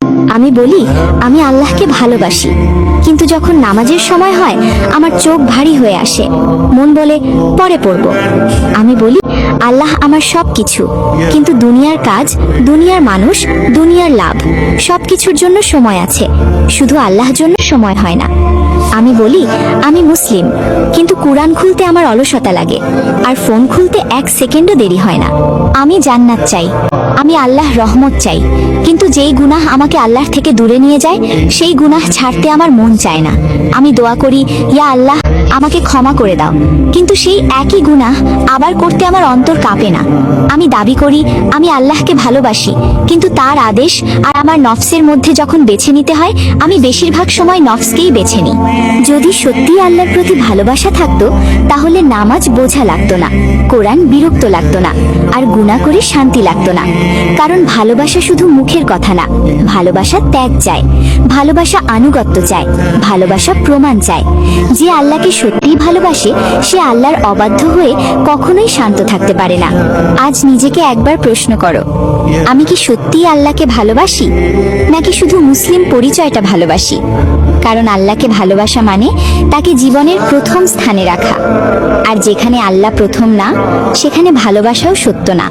আমি বলি আমি আল্লাহকে ভালোবাসি, কিন্তু যখন নামাজের সময় হয় আমার চোখ ভারী হয়ে আসে, মন বলে পরে পড়ব। আমি বলি আল্লাহ আমার সব কিছু, কিন্তু দুনিয়ার কাজ, দুনিয়ার মানুষ, দুনিয়ার লাভ সব কিছুর জন্য সময় আছে, শুধু আল্লাহর জন্য সময় হয় না। আমি বলি আমি মুসলিম, কিন্তু কুরআন খুলতে আমার অলসতা লাগে, আর ফোন খুলতে 1 সেকেন্ডও দেরি হয় না। আমি জান্নাত চাই, আমি আল্লাহ রহমত চাই, কিন্তু যেই গুনাহ আমাকে আল্লাহ থেকে দূরে নিয়ে যায় সেই গুনাহ ছাড়তে আমার মন চায় না। আমি দোয়া করি ইয়া আল্লাহ আমাকে ক্ষমা করে দাও, কিন্তু সেই একই গুনাহ আবার করতে আমার অন্তর কাঁপে না। আমি দাবি করি আমি আল্লাহকে ভালোবাসি, কিন্তু তার আদেশ আর আমার নফসের মধ্যে যখন বেছে নিতে হয় আমি বেশিরভাগ সময় নফসকেই বেছে নিই। যদি সত্যি আল্লাহর প্রতি ভালোবাসা থাকতো তাহলে নামাজ বোঝা লাগতো না, কোরআন বিরক্ত লাগতো না, আর গুনাহ করে শান্তি লাগতো না। কারণ ভালোবাসা শুধু মুখের কথা না, ভালোবাসা ত্যাগ চায়, ভালোবাসা আনুগত্য চায়, ভালোবাসা প্রমাণ চায়। যে আল্লাহকে সত্যিই ভালোবাসে সে আল্লাহর অবাধ্য হয়ে কখনোই শান্ত থাকতে পারে না। আজ নিজেকে একবার প্রশ্ন করো, আমি কি সত্যিই আল্লাহকে ভালোবাসি, নাকি শুধু মুসলিম পরিচয়টা ভালোবাসি? কারণ আল্লাহকে ভালোবাসা মানে তাকে জীবনের প্রথম স্থানে রাখা, আর যেখানে আল্লাহ প্রথম না সেখানে ভালোবাসাও সত্য না।